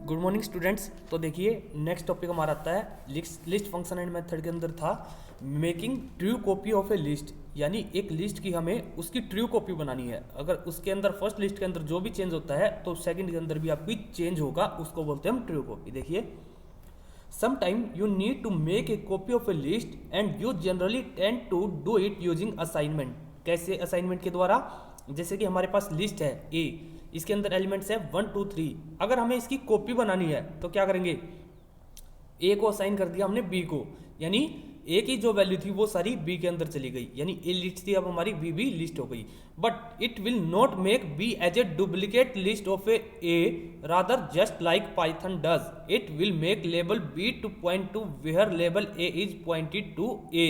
Good morning students. तो देखिए next topic हमारा आता है लिस्ट फंक्शन एंड मेथड के अंदर था making true copy of a list, यानी एक लिस्ट की हमें उसकी ट्रू कॉपी बनानी है। अगर उसके अंदर फर्स्ट लिस्ट के अंदर जो भी चेंज होता है तो सेकंड के अंदर भी आपकी चेंज होगा, उसको बोलते हैं हम ट्रू कॉपी। देखिए sometime you need to make a copy of a list and you generally tend to do it using assignment। कैसे असाइनमेंट के द्वारा? जैसे कि हमारे पास लिस्ट है ए, इसके अंदर एलिमेंट्स है 1 2 3। अगर हमें इसकी कॉपी बनानी है तो क्या करेंगे, ए को असाइन कर दिया हमने बी को, यानी ए की जो वैल्यू थी वो सारी बी के अंदर चली गई, यानी ए लिस्ट थी अब हमारी बी भी लिस्ट हो गई। But it will not make b as a duplicate list of a rather just like Python does. It will make label b to point to where label a is pointed to a.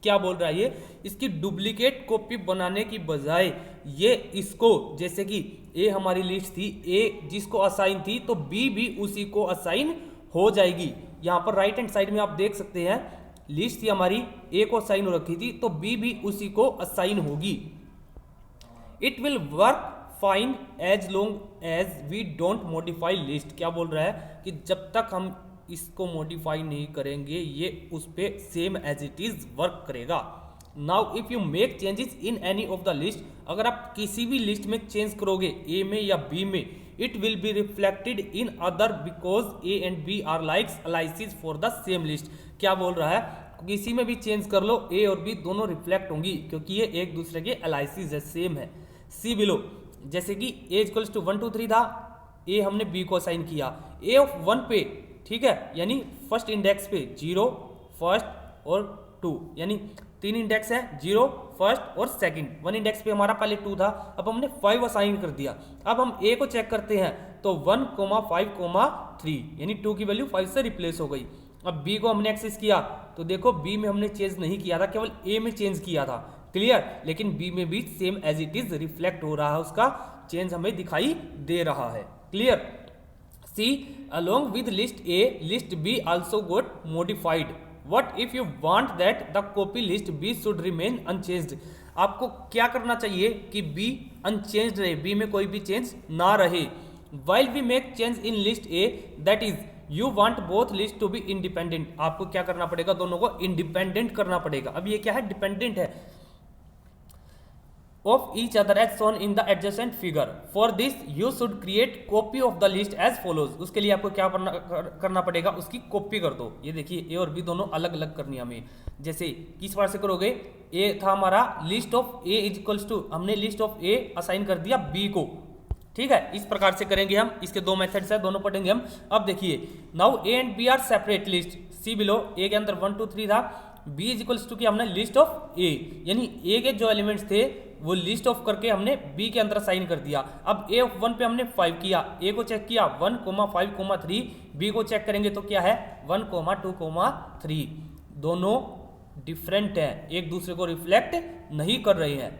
क्या बोल रहा है ये, इसकी duplicate copy बनाने की बजाय ये इसको, जैसे कि ए हमारी लिस्ट थी, ए जिसको असाइन थी तो बी भी उसी को असाइन हो जाएगी। यहाँ पर राइट हैंड साइड में आप देख सकते हैं लिस्ट थी हमारी, ए को असाइन हो रखी थी तो बी भी उसी को असाइन होगी। It will work fine as long as we don't modify list. क्या बोल रहा है कि जब तक हम इसको मॉडिफाई नहीं करेंगे ये उस पर same as it is work करेगा। Now if you make changes in any of the list, अगर आप किसी भी लिस्ट में चेंज करोगे ए में या बी में, it will be reflected in other because A and B are like aliases for the same list. क्या बोल रहा है, किसी में भी चेंज कर लो ए और बी दोनों रिफ्लेक्ट होंगी क्योंकि ये एक दूसरे के एलाइसिस है, सेम है। सी बिलो, जैसे कि ए इक्वल्स टू 1 2 3 था, ए हमने बी को असाइन किया, ए ऑफ 1 पे, ठीक है, यानी फर्स्ट इंडेक्स पे 0 फर्स्ट और 2, यानी 3 इंडेक्स है, 0 फर्स्ट और सेकंड। 1 इंडेक्स पे हमारा पहले 2 था, अब हमने 5 असाइन कर दिया। अब हम ए को चेक करते हैं तो 1 5 3, यानी 2 की वैल्यू 5 से रिप्लेस हो गई। अब बी को हमने एक्सेस किया तो देखो बी में हमने चेंज नहीं किया था, केवल ए में चेंज किया था, क्लियर। लेकिन बी में भी same as it is reflect हो रहा है, उसका चेंज हमें दिखाई दे रहा है, clear. See along with list A list B also got modified. What if you want that the copy list B should remain unchanged. आपको क्या करना चाहिए कि बी अनचेंज्ड रहे, बी में कोई भी चेंज ना रहे। While we make change in list A that is you want both list to be independent. आपको क्या करना पड़ेगा, दोनों को इंडिपेंडेंट करना पड़ेगा। अब ये क्या है, डिपेंडेंट है of each other as shown in the adjacent figure. For this you should create copy of the list as follows. उसके लिए आपको क्या करना पड़ेगा, उसकी कॉपी कर दो। ये देखिए ए और बी दोनों अलग अलग करनी है हमें। जैसे किस बार से करोगे, ए था हमारा list of A is equals to, हमने लिस्ट ऑफ ए असाइन कर दिया बी को, ठीक है। इस प्रकार से करेंगे हम, इसके दो मेथड्स है, दोनों पढ़ेंगे हम। अब देखिए now a and B are separate list. See below, a के अंदर 1 2 3 था, बी इज इक्वल्स टू कि हमने लिस्ट ऑफ ए, यानी ए के जो एलिमेंट्स थे वो लिस्ट ऑफ करके हमने बी के अंदर साइन कर दिया। अब ए ऑफ 1 पे हमने 5 किया, ए को चेक किया 1 5 3, बी को चेक करेंगे तो क्या है 1 2 3। दोनों डिफरेंट हैं, एक दूसरे को रिफ्लेक्ट नहीं कर रहे हैं।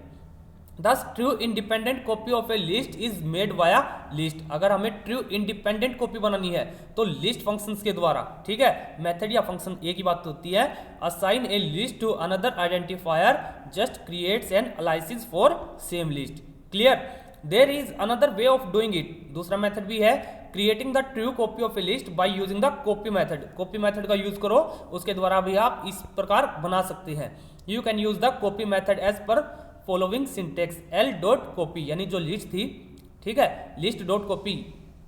Thus true independent copy of a list is made via list. अगर हमें ट्रू इंडिपेंडेंट कॉपी बनानी है तो लिस्ट फंक्शंस के द्वारा, ठीक है, मेथड या फंक्शन एक ही बात होती है। Assign a list to another identifier just creates an aliases for same list, clear. There is another way of doing it. दूसरा मेथड भी है, creating the true copy of a list by using the copy method. Copy method का use करो, उसके द्वारा भी आप इस प्रकार बना सकते हैं। You can use the copy method as per following syntax. L dot copy, यानी जो लिस्ट थी, ठीक है, लिस्ट डॉट कॉपी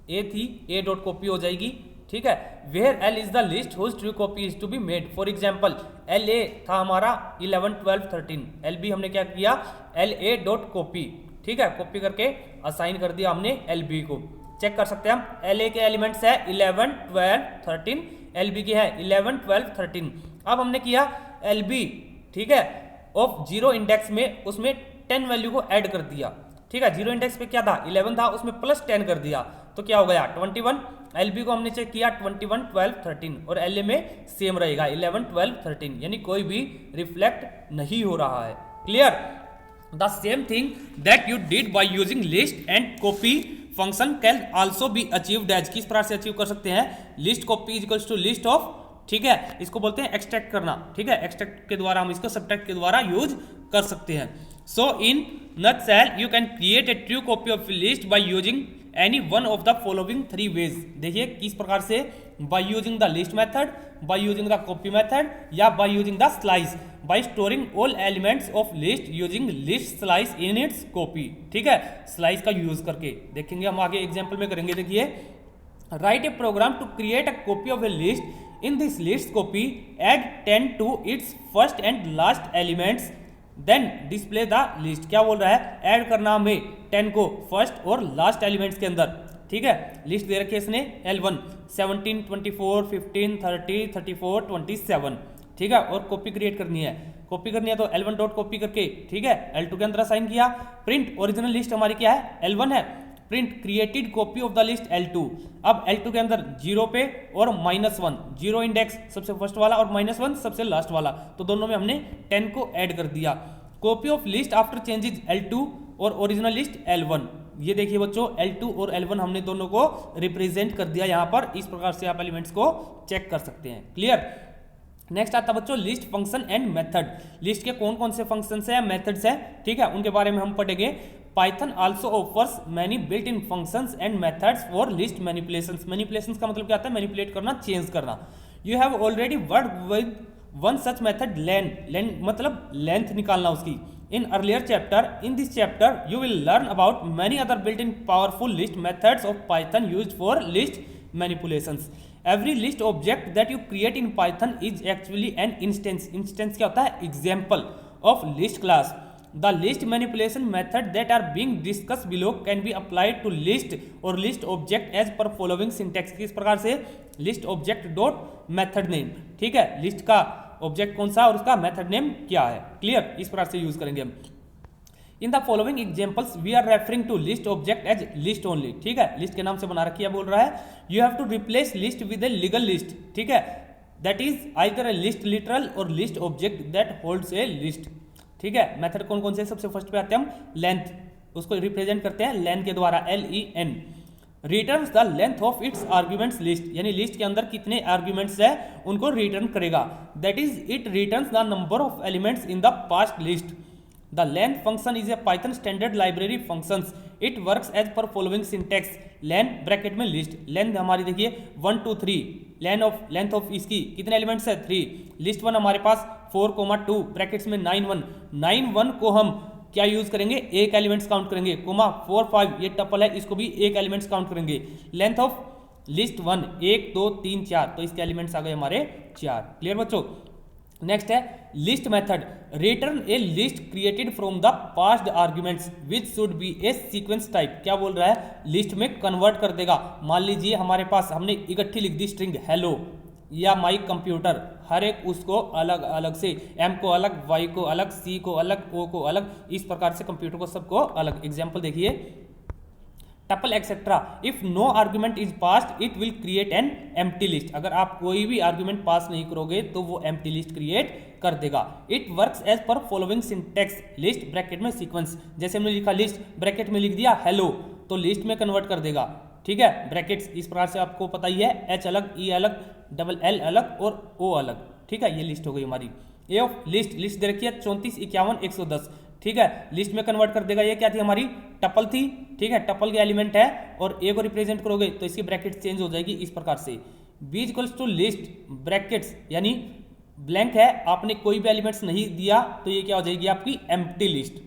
ए थी, ए डॉट कॉपी हो जाएगी, ठीक है। Where L is the list whose true copy is to be made. For example L A था हमारा 11 12 13, एल बी हमने क्या किया, एल ए डॉट कॉपी, ठीक है, कॉपी करके असाइन कर दिया हमने एल बी को। चेक कर सकते हैं हम, एल ए के एलिमेंट्स है 11 12 13, एल बी के है 11 12 13। अब हमने किया एल बी, ठीक है, ऑफ 0 इंडेक्स में उसमें 10 वैल्यू को ऐड कर दिया, ठीक है। 0 इंडेक्स पे क्या था 11 था, उसमें प्लस 10 कर दिया तो क्या हो गया 21। एल बी को हमने चेक किया 21 12 13 और एल ए में सेम रहेगा 11 12 13, यानी कोई भी रिफ्लेक्ट नहीं हो रहा है, clear. The same thing that you did by using list and copy function can also be achieved as. किस प्रकार से अचीव कर सकते हैं, list copy is equals to list of, ठीक है, इसको बोलते हैं एक्सट्रैक्ट करना, ठीक है, एक्सट्रैक्ट के द्वारा हम इसको सब्ट्रैक्ट के द्वारा यूज कर सकते हैं। So in nutshell you can create a true copy of list by using any one of the following 3 ways. देखिए किस प्रकार से, by using the list method, by using the copy method, या by using the slice, by storing all elements of list using list slice in its copy. ठीक है, slice का use करके देखेंगे हम आगे एग्जाम्पल में करेंगे। देखिए, write a program to create a copy of a list. In this list copy add 10 to its first and last elements, then display the list. क्या बोल रहा है, ऐड करना हमें 10 को फर्स्ट और लास्ट एलिमेंट्स के अंदर। ठीक है, लिस्ट दे रखी है इसने L1 17 24 15 30 34 27। ठीक है, और कॉपी क्रिएट करनी है, कॉपी करनी है तो L1 डॉट कॉपी करके, ठीक है, L2 के अंदर असाइन किया। प्रिंट ओरिजिनल लिस्ट हमारी क्या है, L1 है, print created copy of the list L2। अब L2 के अंदर 0 पे और -1, 0 इंडेक्स सबसे फर्स्ट वाला और -1 सबसे लास्ट वाला, तो दोनों में हमने 10 को ऐड कर दिया। Copy of list after changes L2 और ओरिजिनल लिस्ट L1। ये देखिए बच्चों, L2 और L1 हमने दोनों को रिप्रेजेंट कर दिया यहाँ पर। इस प्रकार से आप एलिमेंट्स को चेक कर सकते हैं। क्लियर। नेक्स्ट आता बच्चों list function and method. List के कौन कौन से फंक्शंस हैं, मेथड्स हैं, ठीक है, उनके बारे में हम पढ़ेंगे। Python also offers many built in functions and methods for list manipulations. Manipulations का मतलब क्या आता है, मैनिपुलेट करना, चेंज करना। You have already worked with one such method len, len मतलब लेंथ निकालना उसकी। In earlier chapter, in this chapter, you will learn about many other built-in powerful list methods of Python used for list manipulations. Every list object that you create in Python is actually an instance. Instance क्या होता है, example of list class. The list manipulation method that are being discussed below can be applied to list or list object as per following syntax. किस प्रकार से, list object dot method name, ठीक है, list का object कौन सा और उसका मेथड नेम क्या है। क्लियर, इस प्रकार से यूज करेंगे हम। In the following examples we are referring to list object as list only. ठीक है, लिस्ट के नाम से बना रखी है, बोल रहा है you have to replace list with a legal list. ठीक है, that is either a list literal और list object that holds a list. ठीक है, मेथड कौन कौन से, सबसे फर्स्ट पे आते हैं हम लेंथ, उसको रिप्रेजेंट करते हैं लेन के द्वारा, LEN। Returns the length of its arguments list, यानी लिस्ट के अंदर कितने आर्ग्यूमेंट्स है उनको रिटर्न करेगा। That is it returns the number of elements in the passed list. The length function is a Python standard library functions. It works as per following syntax. Len bracket में list, length हमारी देखिए 1 2 3, length of इसकी कितने elements है 3। List 1 हमारे पास 4, 2 brackets में 9 1 को हम क्या यूज करेंगे, एक एलिमेंट्स काउंट करेंगे, कोमा 4 5 ये टपल है, इसको भी एक एलिमेंट्स काउंट करेंगे। लेंथ ऑफ लिस्ट 1 1 2 3 4, तो इसके एलिमेंट्स आ गए हमारे 4। क्लियर बच्चों। नेक्स्ट है list method. Return A list created from the past arguments which should be A sequence type. क्या बोल रहा है, लिस्ट में कन्वर्ट कर देगा। मान लीजिए हमारे पास हमने इकट्ठी लिख दी स्ट्रिंग हेलो या माई कंप्यूटर, हर एक उसको अलग अलग से, M को अलग, Y को अलग, C को अलग, O को अलग, इस प्रकार से कंप्यूटर को सबको अलग। एग्जाम्पल देखिए, tuple etcetera. If no argument is passed it will create an empty list. अगर आप कोई भी आर्ग्यूमेंट पास नहीं करोगे तो वो एम्प्टी लिस्ट क्रिएट कर देगा। It works as per following syntax. List bracket में सीक्वेंस, जैसे हमने लिखा लिस्ट ब्रैकेट में लिख दिया हेलो, तो लिस्ट में कन्वर्ट कर देगा। ठीक है, ब्रैकेट्स इस प्रकार से आपको पता ही है, H अलग, E अलग, L अलग और O अलग। ठीक है, ये लिस्ट हो गई हमारी। ए ऑफ लिस्ट, लिस्ट दे रखी है 34 51 110। ठीक है, लिस्ट में कन्वर्ट कर देगा। ये क्या थी हमारी, टपल थी। ठीक है, टपल के एलिमेंट है और ए को रिप्रेजेंट करोगे तो इसकी ब्रैकेट चेंज हो जाएगी इस प्रकार से। B equals to list brackets, यानी ब्लैंक है, आपने कोई भी एलिमेंट्स नहीं दिया तो ये क्या हो जाएगी आपकी एम्प्टी लिस्ट।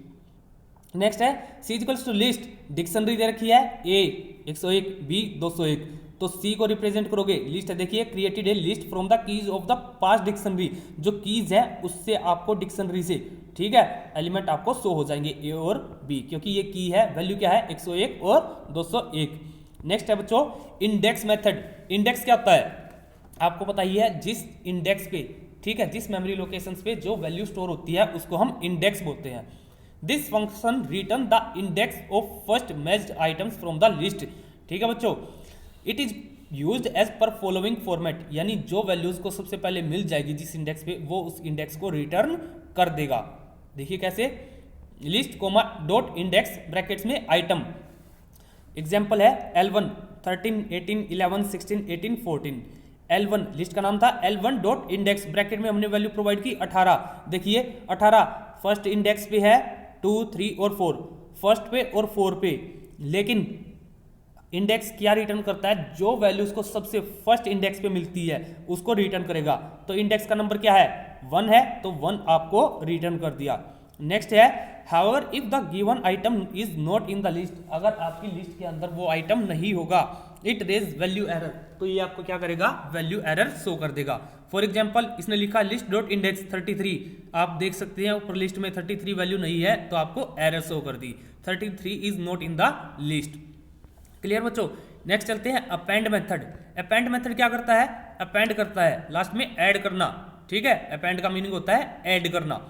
नेक्स्ट है सी इक्वल्स टू लिस्ट, डिक्शनरी दे रखी है ए 101 बी 201, तो सी को रिप्रेजेंट करोगे। लिस्ट है देखिए, created a list from the keys of the past dictionary, जो कीज है उससे आपको डिक्शनरी से, ठीक है, एलिमेंट आपको शो हो जाएंगे ए और बी, क्योंकि ये की है, वैल्यू क्या है 101 और 201। नेक्स्ट है बच्चों इंडेक्स मेथड। इंडेक्स क्या होता है आपको पता ही है, जिस इंडेक्स पे, ठीक है, जिस मेमोरी लोकेशन पे जो वैल्यू स्टोर होती है उसको हम इंडेक्स बोलते हैं। This function return the index of first matched items from the list. ठीक है बच्चों, it is used as per following format, यानी जो वैल्यूज को सबसे पहले मिल जाएगी जिस इंडेक्स पे, वो उस इंडेक्स को रिटर्न कर देगा। देखिए कैसे, list comma dot index brackets में आइटम। एग्जाम्पल है L1 13 18 11 16 18 14। L1 लिस्ट का नाम था, L1 डॉट इंडेक्स ब्रैकेट में हमने वैल्यू प्रोवाइड की 18। देखिए 18 फर्स्ट इंडेक्स पे है, 2 3 और 4 फर्स्ट पे और 4 पे, लेकिन इंडेक्स क्या रिटर्न करता है, जो वैल्यू उसको सबसे फर्स्ट इंडेक्स पे मिलती है उसको रिटर्न करेगा। तो इंडेक्स का नंबर क्या है, 1 है, तो 1 आपको रिटर्न कर दिया। नेक्स्ट है however if the given item is not in the list, अगर आपकी लिस्ट के अंदर वो आइटम नहीं होगा, इट रेज वैल्यू एरर, तो ये आपको क्या करेगा, वैल्यू एरर शो कर देगा। फॉर एग्जाम्पल इसने लिखा लिस्ट डॉट इंडेक्स 33, आप देख सकते हैं ऊपर लिस्ट में 33 वैल्यू नहीं है, तो आपको एरर शो कर दी, 33 is not in the list. Clear बच्चों। नेक्स्ट चलते हैं अपेंड मेथड। अपेंड मेथड क्या करता है, अपेंड करता है लास्ट में ऐड करना, ठीक है, अपेंड का मीनिंग होता है ऐड करना।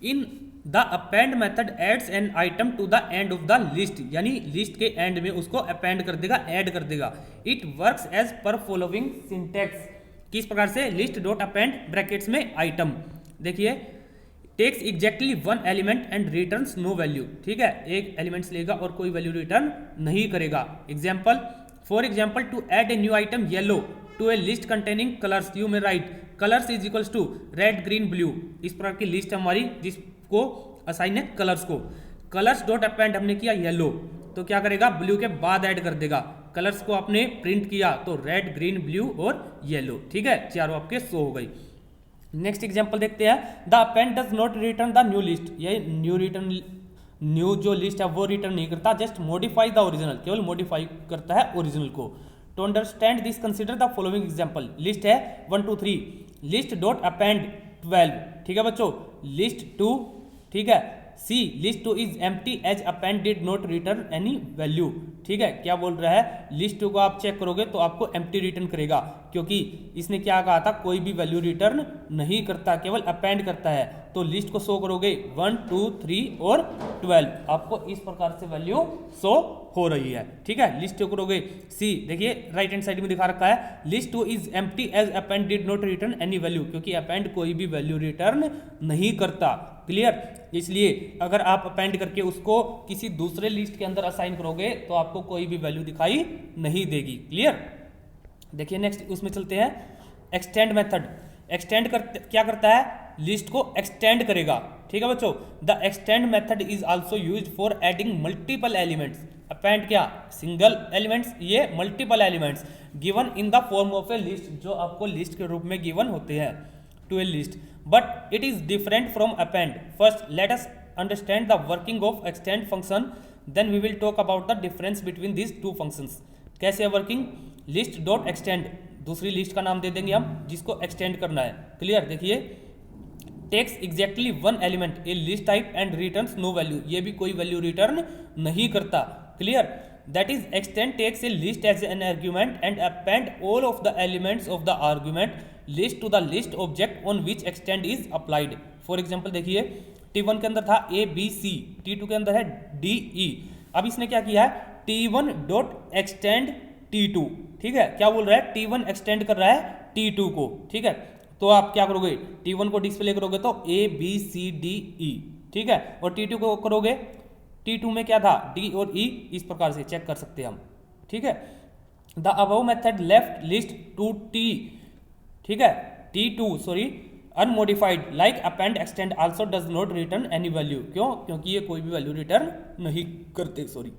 In the append method adds an item to the end of the list, यानी लिस्ट के एंड में उसको अपेंड कर देगा, ऐड कर देगा। It works as per following syntax, किस प्रकार से, लिस्ट डॉट अपेंड ब्रैकेट्स में आइटम, देखिए takes exactly 1 element and returns no value, ठीक है, एक एलिमेंट्स लेगा और कोई वैल्यू रिटर्न नहीं करेगा। Example, for example to add a new item yellow to a list containing colours, you may write colours is equals to red green blue, इस प्रकार की लिस्ट हमारी जिसको असाइन है कलर्स को। कलर्स डॉट अपेंड हमने किया येलो, तो क्या करेगा, ब्लू के बाद ऐड कर देगा। कलर्स को आपने प्रिंट किया तो रेड ग्रीन ब्लू और येलो, ठीक है, चारों आपके शो हो गई। नेक्स्ट एग्जांपल देखते हैं, the append does not return the new list, ये न्यू जो लिस्ट है वो रिटर्न नहीं करता, जस्ट मॉडिफाई द ओरिजिनल, केवल मॉडिफाई करता है ओरिजिनल को। To understand this consider the following example, list है 1 2 3, लिस्ट डॉट अपेंड 12, ठीक है बच्चों, लिस्ट 2, ठीक है, see list 2 is empty as append did not return any value, ठीक है, क्या बोल रहा है, लिस्ट 2 को आप चेक करोगे तो आपको एम्प्टी रिटर्न करेगा, क्योंकि इसने क्या कहा था, कोई भी वैल्यू रिटर्न नहीं करता, केवल अपेंड करता है। तो लिस्ट को शो करोगे 1 2 3 और 12, आपको इस प्रकार से वैल्यू शो हो रही है, ठीक है। लिस्ट शो करोगे सी, देखिए राइट हैंड साइड में दिखा रखा है, list 2 is empty as append did not return any value, क्योंकि अपेंड कोई भी वैल्यू रिटर्न नहीं करता। क्लियर, इसलिए अगर आप अपेंड करके उसको किसी दूसरे लिस्ट के अंदर असाइन करोगे तो आपको कोई भी वैल्यू दिखाई नहीं देगी। क्लियर, देखिए नेक्स्ट उसमें चलते हैं, एक्सटेंड मेथड। एक्सटेंड क्या करता है, लिस्ट को एक्सटेंड करेगा, ठीक है बच्चों। The extend method is also used for adding multiple elements, append क्या, सिंगल एलिमेंट्स, ये multiple elements given in the form of a list, जो आपको लिस्ट के रूप में गिवन होते हैं to a list, but it is different from append. First let us understand the working of extend function, then we will talk about the difference between these two functions. कैसे है working, list dot extend, दूसरी list का नाम दे देंगे हम जिसको extend करना है। क्लियर, देखिए takes exactly 1 element a list type and returns no value, ये भी कोई वैल्यू रिटर्न नहीं करता। Clear, that is extend takes a list as an argument and append all of the elements of the argument list to the list object on which extend is applied. For example देखिए T1 के अंदर था ABC, T2 के अंदर है DE, अब इसने क्या किया है, T1 डॉट एक्सटेंड T2, ठीक है, क्या बोल रहा है, T1 एक्सटेंड कर रहा है T2 को, ठीक है, तो आप क्या करोगे, T1 को डिस्प्ले करोगे तो ABCDE, ठीक है, और T2 को करोगे, T2 में क्या था, D और E, इस प्रकार से चेक कर सकते हैं हम, ठीक है। The above method left list to T, ठीक है, T2 sorry unmodified like append extend also does not return any value, क्यों, क्योंकि ये कोई भी वैल्यू रिटर्न नहीं करते, सॉरी।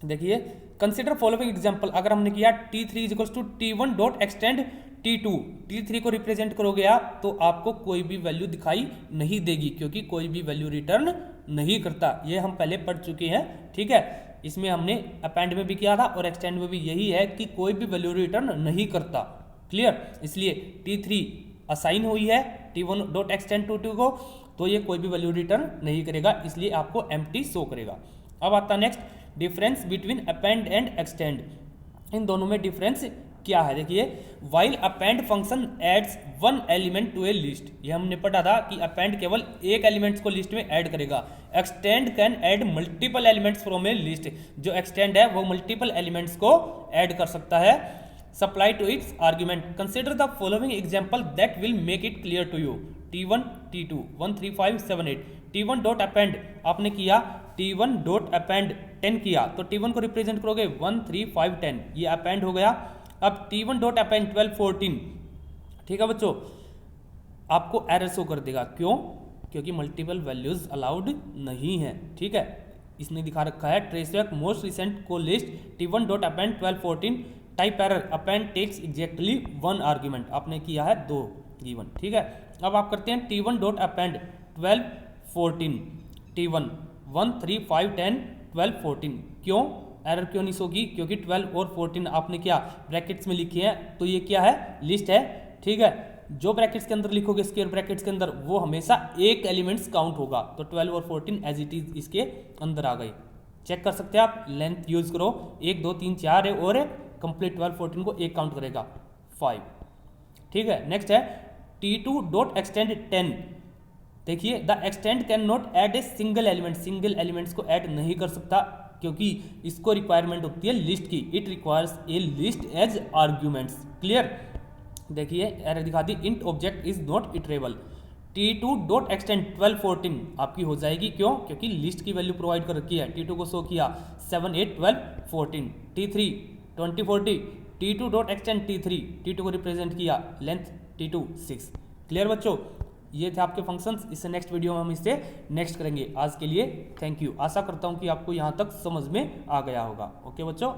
देखिए कंसिडर फॉलोइंग एग्जांपल, अगर हमने किया T3 is equals to T1 dot extend T2, T3 को रिप्रेजेंट करोगे आप तो आपको कोई भी वैल्यू दिखाई नहीं देगी, क्योंकि कोई भी वैल्यू रिटर्न नहीं करता, ये हम पहले पढ़ चुके हैं, ठीक है। इसमें हमने अपेंड में भी किया था और एक्सटेंड में भी यही है कि कोई भी वैल्यू रिटर्न नहीं करता। क्लियर, इसलिए T3 असाइन हुई है T1 dot extend to T2 को, तो ये कोई भी वैल्यू रिटर्न नहीं करेगा, इसलिए आपको एम्प्टी शो करेगा। अब आता है next, difference between append and extend, इन दोनों में डिफरेंस क्या है, देखिए while append function adds 1 element to a list, ये हमने पढ़ा था कि अपेंड केवल एक एलिमेंट्स को लिस्ट में ऐड करेगा, extend can add multiple elements from a list, जो एक्सटेंड है वो मल्टीपल एलिमेंट्स को ऐड कर सकता है। Supply to its argument, consider the following example that will make it clear to you. T1 T2 1 3 5 7 8, T1 dot append आपने किया, T1 dot append 10 किया, तो T1 को रिप्रेजेंट करोगे 1 3 5 10, ये अपेंड हो गया। अब T1 डॉट अपेंड 12 14, ठीक है बच्चों, आपको एरर शो कर देगा, क्यों, क्योंकि मल्टीपल वैल्यूज अलाउड नहीं है, ठीक है। इसने दिखा रखा है ट्रेस बैक मोस्ट रिसेंट को list T1 dot append 1214 type error append takes exactly 1 argument, आपने किया है 2 गिवन, ठीक है। अब आप करते हैं T1 डॉट अपेंड 1214 T1 1 3 5 10 12 14, क्यों एरर क्यों नहीं होगी, क्योंकि 12 और 14 आपने क्या ब्रैकेट्स में लिखी है, तो ये क्या है लिस्ट है, ठीक है। जो ब्रैकेट्स के अंदर लिखोगे स्क्वायर ब्रैकेट्स के अंदर वो हमेशा एक एलिमेंट्स काउंट होगा, तो 12 और 14 एज इट इज इसके अंदर आ गए। चेक कर सकते हैं आप, लेंथ यूज करो, 1 2 3 4 है और कंप्लीट 12 14 को एक काउंट करेगा 5, ठीक है। नेक्स्ट है T2 डॉट एक्सटेंड 10, देखिए the extend can not add a single element, single elements को ऐड नहीं कर सकता क्योंकि इसको रिक्वायरमेंट होती है लिस्ट की, it requires a list as arguments, clear. देखिए एरर दिखा दी, int object is not iterable. T2 dot extend 12 14 आपकी हो जाएगी, क्यों, क्योंकि लिस्ट की वैल्यू प्रोवाइड कर रखी है, T2 को शो किया 7 8 12 14, T3 20 40 T2 dot extend T2 को रिप्रेजेंट किया लेंथ T2 6, क्लियर बच्चों। ये थे आपके फंक्शंस, इससे नेक्स्ट वीडियो में हम इससे नेक्स्ट करेंगे। आज के लिए थैंक यू, आशा करता हूँ कि आपको यहाँ तक समझ में आ गया होगा। ओके बच्चों।